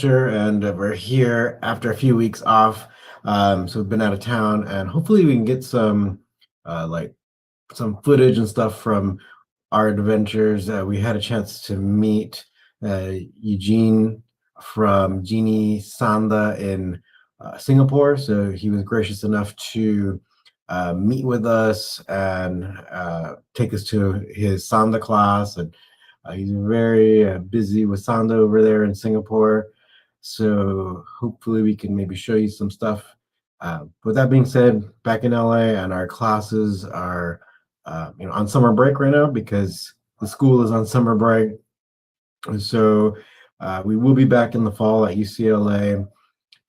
And we're here after a few weeks off. So we've been out of town, and hopefully we can get like some footage and stuff from our adventures. We had a chance to meet Eugene from Genie Sanda in Singapore. So he was gracious enough to meet with us and take us to his Sanda class. And he's very busy with Sanda over there in Singapore. So hopefully we can maybe show you some stuff. With that being said, back in LA, and our classes are on summer break right now because the school is on summer break. And so we will be back in the fall at UCLA.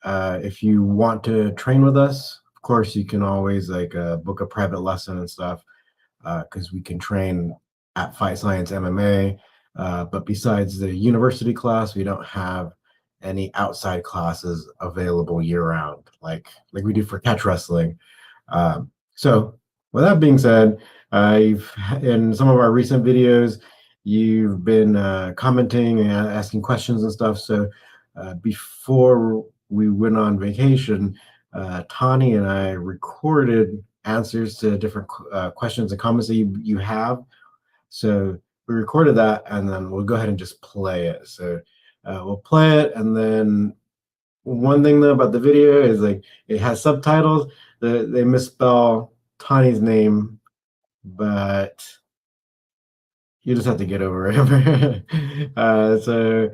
If you want to train with us, of course, you can always book a private lesson and stuff because we can train at Fight Science MMA. But besides the university class, we don't have any outside classes available year round, like we do for catch wrestling. So with that being said, I've in some of our recent videos, you've been commenting and asking questions and stuff. So before we went on vacation, Tani and I recorded answers to different questions and comments that you have. So we recorded that, and then we'll go ahead and just play it. So we'll play it, and then one thing though about the video is it has subtitles. They misspell Tani's name, but you just have to get over it. So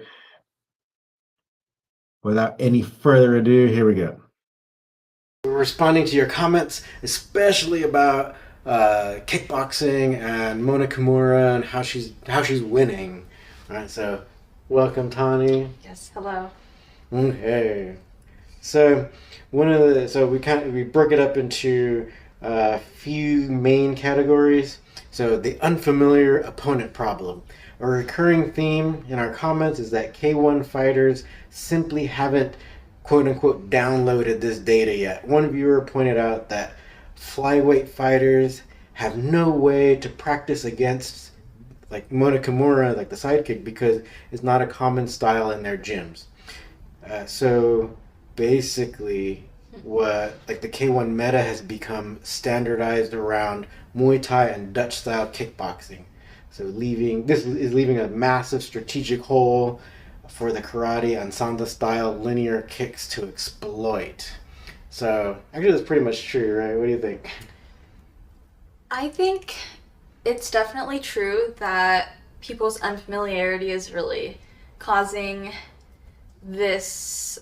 without any further ado, here we go. We're responding to your comments, especially about kickboxing and Mona Kimura and how she's winning. All right, so welcome, Tani. Yes, hello. Okay. So we broke it up into a few main categories. So the unfamiliar opponent problem. A recurring theme in our comments is that K1 fighters simply haven't quote unquote downloaded this data yet. One viewer pointed out that flyweight fighters have no way to practice against like Mona Kimura, like the sidekick, because it's not a common style in their gyms. So basically, what like the K1 meta has become standardized around Muay Thai and Dutch style kickboxing. So this is leaving a massive strategic hole for the karate and Sanda style linear kicks to exploit. So actually, that's pretty much true, right? What do you think? I think it's definitely true that people's unfamiliarity is really causing this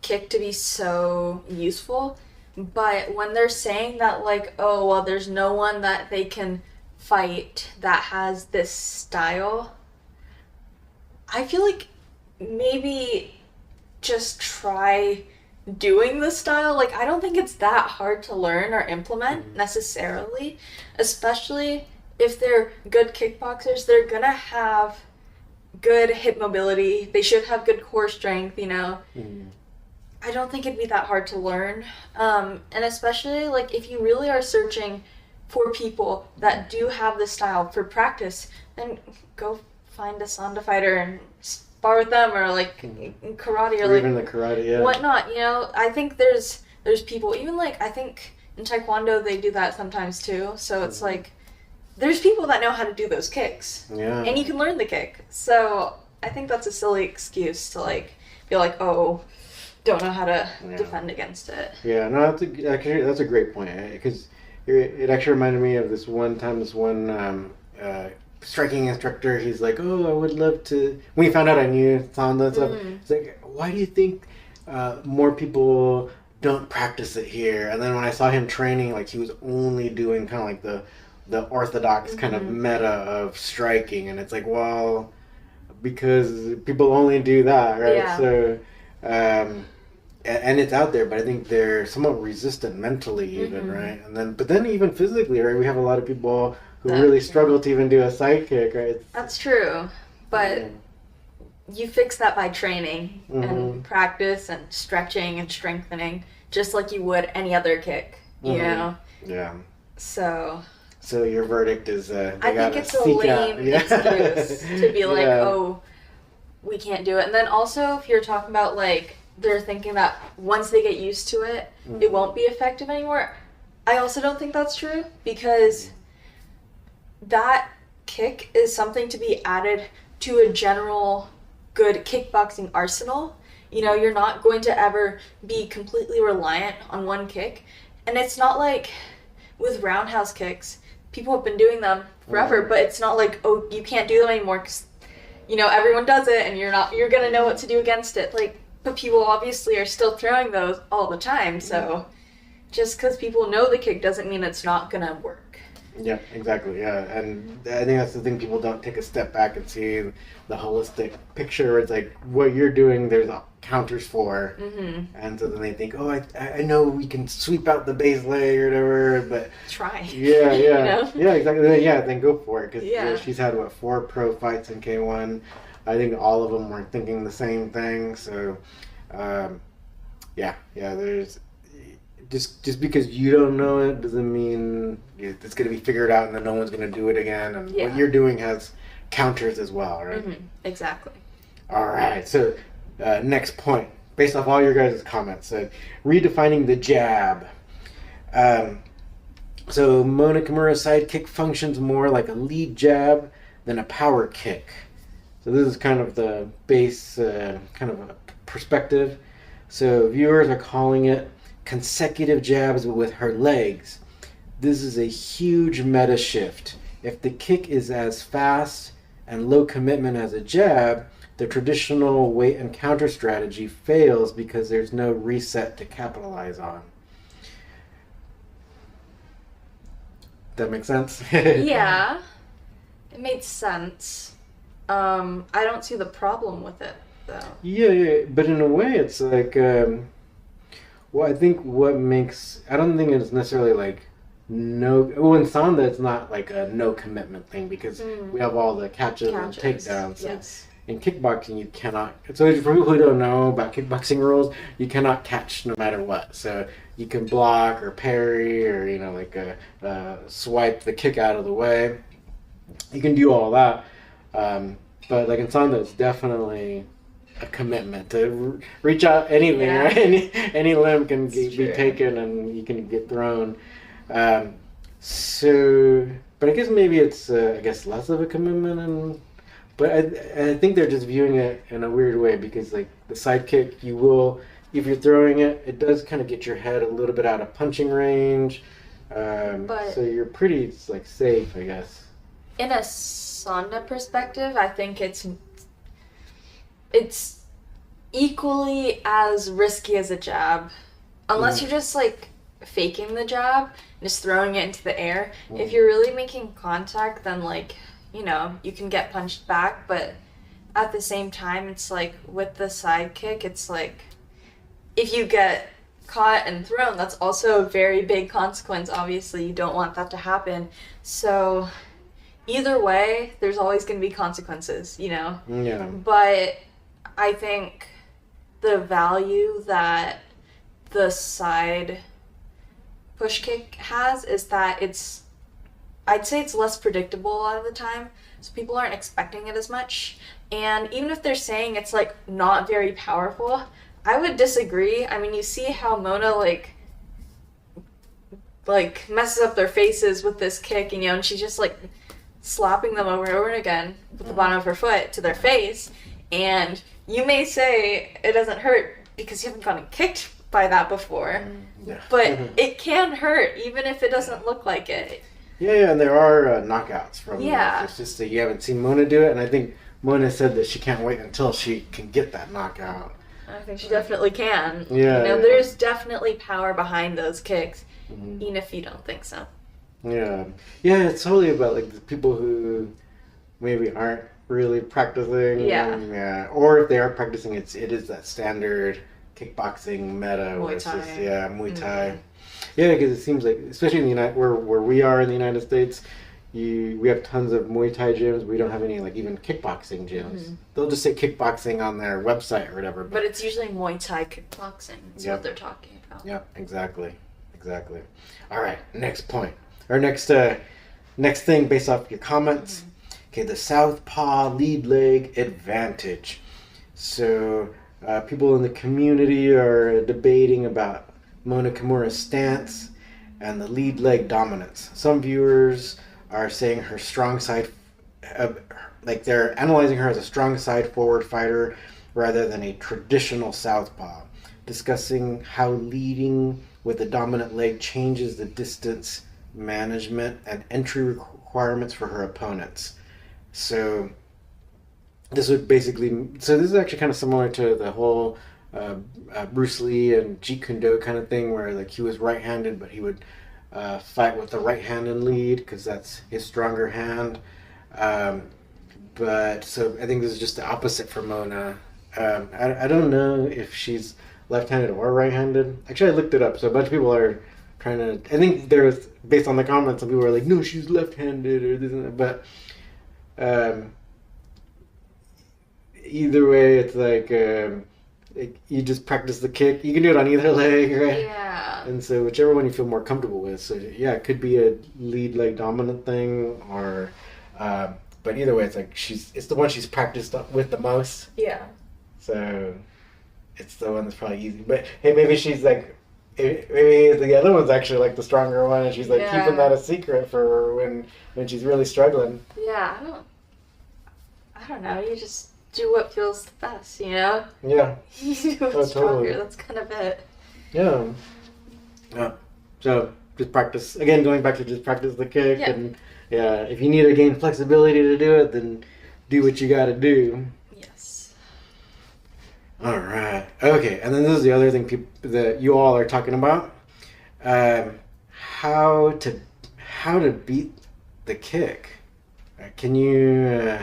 kick to be so useful. But when they're saying that, like, oh, well, there's no one that they can fight that has this style, I feel like maybe just try doing the style. Like, I don't think it's that hard to learn or implement necessarily, especially if they're good kickboxers. They're gonna have good hip mobility. They should have good core strength, I don't think it'd be that hard to learn. And especially, like, if you really are searching for people that do have this style for practice, then go find a Sanda fighter and spar with them, or like in karate, or like even the karate, yeah, whatnot. I think there's people, even like I think in Taekwondo they do that sometimes too. So it's like there's people that know how to do those kicks, and you can learn the kick. So I think that's a silly excuse to like be like, oh, don't know how to defend against it. Yeah, no, that's a great point, because it actually reminded me of this one striking instructor. He's like, oh, I would love to, when he found out I knew Sanda and stuff, he's like, why do you think more people don't practice it here? And then when I saw him training, like, he was only doing kind of like the orthodox kind of meta of striking, and it's like, well, because people only do that, right? Yeah. So and it's out there, but I think they're somewhat resistant mentally even, right? But then even physically, right? We have a lot of people who really struggle to even do a side kick, right? That's true, but you fix that by training and practice and stretching and strengthening, just like you would any other kick, you know? Yeah. So your verdict is I think it's a lame excuse to be like, oh, we can't do it. And then also, if you're talking about like they're thinking that once they get used to it, it won't be effective anymore. I also don't think that's true, because that kick is something to be added to a general good kickboxing arsenal. You know, you're not going to ever be completely reliant on one kick. And it's not like with roundhouse kicks, people have been doing them forever, but it's not like, oh, you can't do them anymore because, you know, everyone does it and you're going to know what to do against it. Like, but people obviously are still throwing those all the time. So just because people know the kick doesn't mean it's not going to work. Yeah, exactly. Yeah, and I think that's the thing, people don't take a step back and see the holistic picture. Where it's like what you're doing, there's counters for, and so then they think, oh, I know we can sweep out the base leg or whatever, but try. Yeah, You know? yeah, exactly. Yeah, then go for it, because she's had 4 pro fights in K1. I think all of them were thinking the same thing. So, there's. Just because you don't know it doesn't mean it's going to be figured out and then no one's going to do it again. And what you're doing has counters as well, right? Exactly. All right. So next point, based off all your guys' comments, redefining the jab. So Mona Kimura's side kick functions more like a lead jab than a power kick. So this is kind of the base kind of a perspective. So viewers are calling it consecutive jabs with her legs. This is a huge meta shift. If the kick is as fast and low commitment as a jab, the traditional weight and counter strategy fails because there's no reset to capitalize on. That makes sense? Yeah, it made sense. I don't see the problem with it, though. Yeah, but in a way it's like well, I think I don't think it's necessarily like in Sanda it's not like a no commitment thing, because we have all the catches and takedowns. Yes. In kickboxing, you cannot. So for people who don't know about kickboxing rules, you cannot catch no matter what. So you can block or parry or swipe the kick out of the way. You can do all that, but like in Sanda, it's definitely a commitment to reach out anything, right? Any limb can be taken and you can get thrown. But I guess maybe it's less of a commitment, but I think they're just viewing it in a weird way, because like the side kick, you will, if you're throwing it, it does kind of get your head a little bit out of punching range, so you're pretty like safe, I guess. In a Sanda perspective, I think it's equally as risky as a jab, unless you're just like faking the jab, just throwing it into the air. If you're really making contact, then like, you know, you can get punched back, but at the same time, it's like with the side kick, it's like if you get caught and thrown, that's also a very big consequence. Obviously, you don't want that to happen. So either way, there's always going to be consequences, you know? Yeah. But I think the value that the side push kick has is that I'd say it's less predictable a lot of the time, so people aren't expecting it as much. And even if they're saying it's like not very powerful, I would disagree. I mean, you see how Mona like messes up their faces with this kick, and, you know, and she's just like slapping them over and over again with the bottom of her foot to their face. And you may say it doesn't hurt because you haven't gotten kicked by that before, but it can hurt even if it doesn't look like it. Yeah, and there are knockouts from it's just that you haven't seen Mona do it, and I think Mona said that she can't wait until she can get that knockout. I think she definitely can. Yeah, you know, there's definitely power behind those kicks, even if you don't think so. Yeah, it's totally about like the people who maybe aren't really practicing. Yeah. Or if they are practicing, it is that standard kickboxing meta, Muay Thai. Muay Thai. Yeah, because it seems like, especially in the where we are in the United States, we have tons of Muay Thai gyms. We don't have any like even kickboxing gyms. They'll just say kickboxing on their website or whatever. But it's usually Muay Thai kickboxing. That's what they're talking about. Yep, exactly. All right, next point. Or next thing based off your comments. Okay, the southpaw lead leg advantage. So people in the community are debating about Mona Kimura's stance and the lead leg dominance. Some viewers are saying her strong side, like they're analyzing her as a strong side forward fighter rather than a traditional southpaw, discussing how leading with the dominant leg changes the distance management and entry requirements for her opponents. So this would basically, so this is actually kind of similar to the whole Bruce Lee and Jeet Kune Do kind of thing, where like he was right-handed, but he would fight with the right hand and lead because that's his stronger hand. But so I think this is just the opposite for Mona. I don't know if she's left-handed or right-handed. Actually, I looked it up, so a bunch of people are trying to. I think there's based on the comments, some people are like, "No, she's left-handed," or this and that. But either way, it's like you just practice the kick. You can do it on either leg, right? Yeah. And so whichever one you feel more comfortable with. So yeah, it could be a lead leg dominant thing, or but either way, it's like it's the one she's practiced with the most. Yeah. So it's the one that's probably easy. But hey, maybe she's like, maybe the other one's actually like the stronger one, and she's like keeping that a secret for when she's really struggling. Yeah, I don't know. You just do what feels the best, you know? Yeah. You do what's stronger. Totally. That's kind of it. Yeah. Yeah. So just practice again. Going back to just practice the kick, and yeah, if you need to gain flexibility to do it, then do what you got to do. Yes. All right. Okay. And then this is the other thing that you all are talking about: how to beat the kick. Can you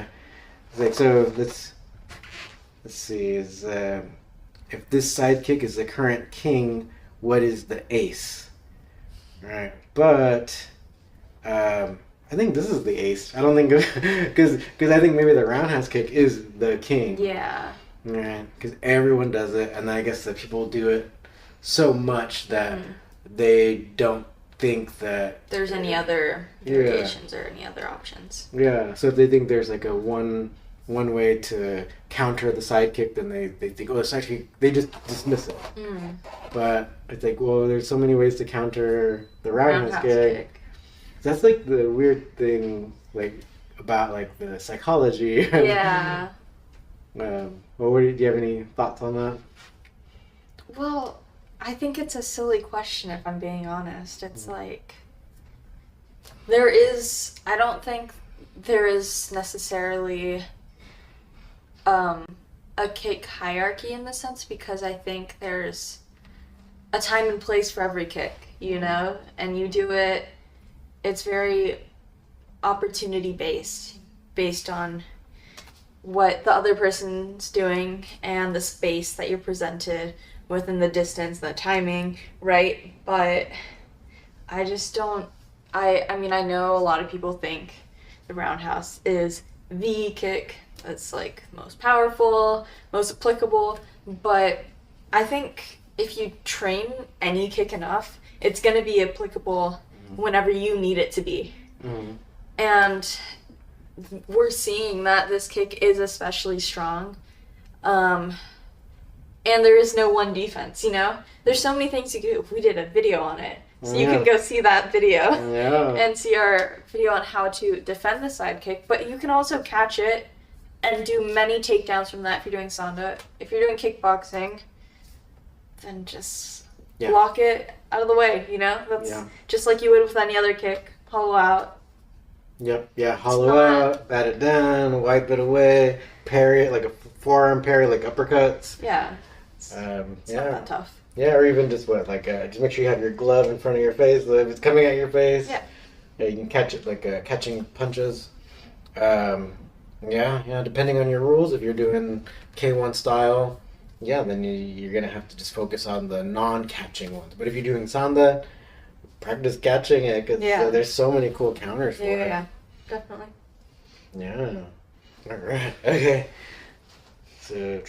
like so? Let's see. Is if this sidekick is the current king, what is the ace? All right. But I think this is the ace. I don't think because I think maybe the roundhouse kick is the king. Yeah. Right. Because everyone does it, and I guess that people do it so much that they don't think that there's any other variations or any other options. Yeah. So if they think there's like a one way to counter the sidekick, then they think, oh, it's actually, they just dismiss it. But it's like, well, there's so many ways to counter the roundhouse kick. That's like the weird thing, like about like the psychology. Yeah. Well, do you have any thoughts on that? Well, I think it's a silly question if I'm being honest. It's like I don't think there is necessarily a kick hierarchy in the sense, because I think there's a time and place for every kick, you know, and you do it. It's very opportunity based on what the other person's doing and the space that you're presented within the distance, the timing, right? But I just don't. I mean, I know a lot of people think the roundhouse is the kick that's like most powerful, most applicable, but I think if you train any kick enough, it's going to be applicable whenever you need it to be. And we're seeing that this kick is especially strong. And there is no one defense, you know? There's so many things you can do. We did a video on it. So you can go see that video and see our video on how to defend the side kick. But you can also catch it and do many takedowns from that if you're doing Sanda. If you're doing kickboxing, then just block it out of the way, you know? That's just like you would with any other kick. Hollow out. Yep, yeah, hollow out, bat it down, wipe it away, parry it like a forearm parry, like uppercuts. Yeah. It's not that tough. Yeah, or even just just make sure you have your glove in front of your face, so if it's coming at your face. Yeah. Yeah, you can catch it like catching punches. Depending on your rules, if you're doing K1 style, then you're going to have to just focus on the non-catching ones. But if you're doing Sanda, practice catching it, because there's so many cool counters for it. Yeah, definitely. Yeah. All right. Okay. So.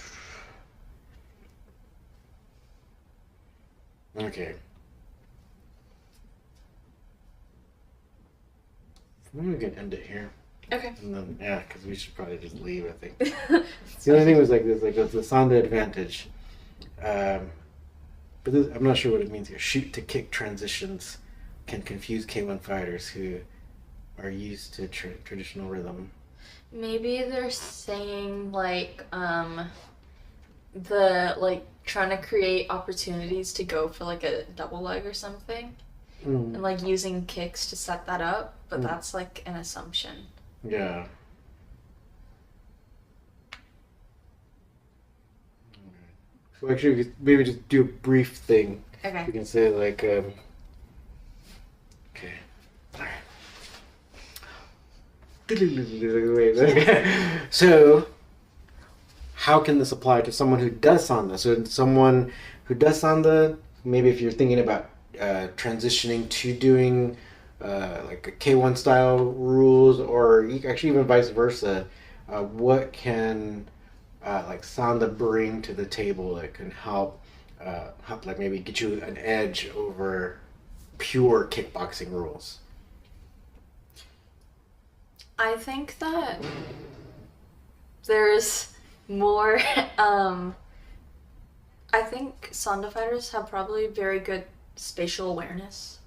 Okay. I'm going to end it here. Okay. And then because we should probably just leave. I think the only thing was like this, like the Sanda advantage. But this, I'm not sure what it means here. Shoot to kick transitions can confuse K1 fighters who are used to traditional rhythm. Maybe they're saying the trying to create opportunities to go for like a double leg or something, and like using kicks to set that up, but that's like an assumption. Yeah. So actually, we could maybe just do a brief thing. Okay. We can say like, okay. So, how can this apply to someone who does Sanda? So, someone who does Sanda, maybe if you're thinking about transitioning to doing like a K1 style rules, or actually even vice versa, what can like Sanda bring to the table that can help like maybe get you an edge over pure kickboxing rules? I think that there's more. I think Sanda fighters have probably very good spatial awareness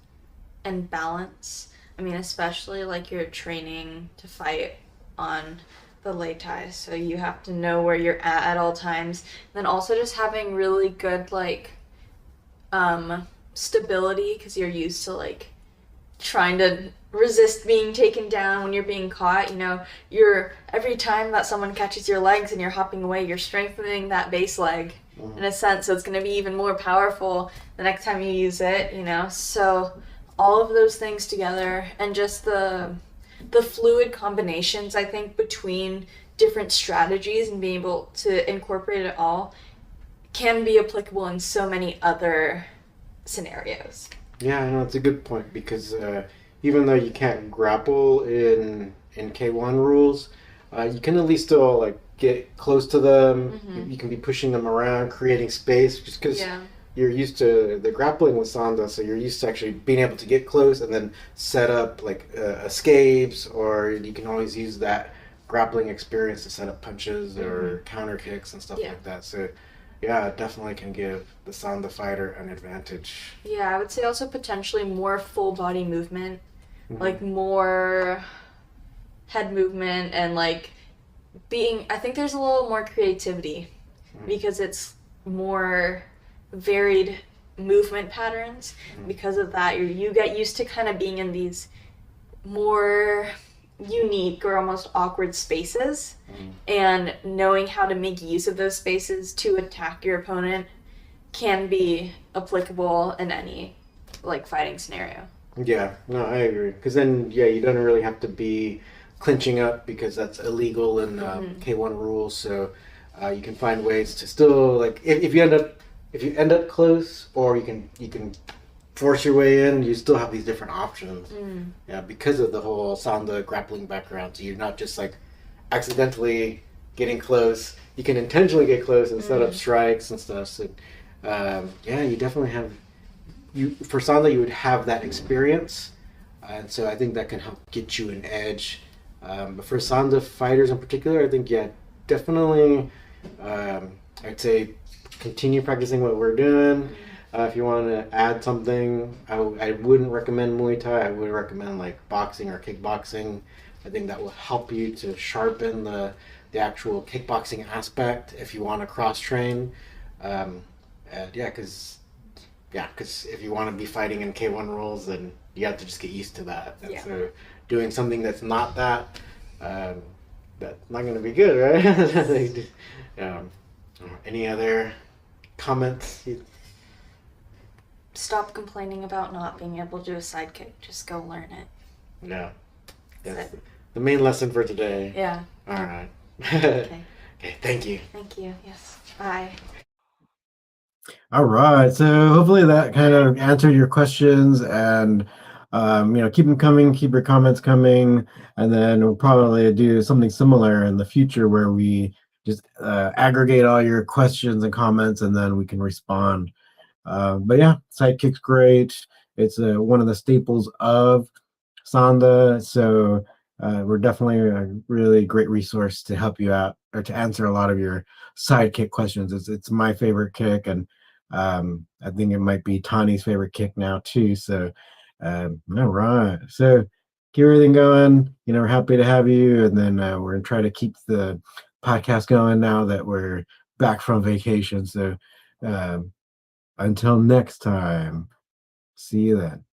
and balance. I mean, especially like you're training to fight on the lei tai, so you have to know where you're at all times. And then also just having really good stability, because you're used to like trying to resist being taken down when you're being caught. You're every time that someone catches your legs and you're hopping away, you're strengthening that base leg in a sense, so it's going to be even more powerful the next time you use it. So all of those things together, and just the fluid combinations, I think, between different strategies and being able to incorporate it all can be applicable in so many other scenarios. Yeah, I know, it's a good point, because even though you can't grapple in K1 rules, you can at least still like get close to them. Mm-hmm. You can be pushing them around, creating space, just because you're used to the grappling with Sanda, so you're used to actually being able to get close and then set up like escapes, or you can always use that grappling experience to set up punches or counter kicks and stuff like that. So yeah, it definitely can give the Sanda fighter an advantage. Yeah, I would say also potentially more full body movement, like more head movement, and like I think there's a little more creativity because it's more varied movement patterns. Because of that, you get used to kind of being in these more unique or almost awkward spaces, and knowing how to make use of those spaces to attack your opponent can be applicable in any like fighting scenario. Yeah, no, I agree. Because then, you don't really have to be clinching up, because that's illegal in K1 rules. So you can find ways to still like if you end up close, or you can force your way in, you still have these different options. Yeah, because of the whole Sanda grappling background. So you're not just like accidentally getting close. You can intentionally get close and set up strikes and stuff. So you definitely have for Sanda you would have that experience, and so I think that can help get you an edge. But for Sanda fighters in particular, I think definitely I'd say continue practicing what we're doing. If you want to add something, I wouldn't recommend Muay Thai. I would recommend like boxing or kickboxing. I think that will help you to sharpen the actual kickboxing aspect if you want to cross train. Because if you want to be fighting in K1 rules, then you have to just get used to that. And so doing something that's not that, that's not going to be good, right? Any other comments? Stop complaining about not being able to do a sidekick. Just go learn it. Yeah. That's the main lesson for today. Yeah. All right. Okay. Okay, thank you. Thank you. Yes. Bye. All right. So hopefully that kind of answered your questions, and keep them coming, keep your comments coming, and then we'll probably do something similar in the future where we just aggregate all your questions and comments, and then we can respond. But yeah, Sidekick's great. It's one of the staples of Sanda. So we're definitely a really great resource to help you out or to answer a lot of your sidekick questions. It's my favorite kick, and I think it might be Tani's favorite kick now too. So, all right. So keep everything going. We're happy to have you, and then we're gonna try to keep the podcast going now that we're back from vacation. So, um, until next time, see you then.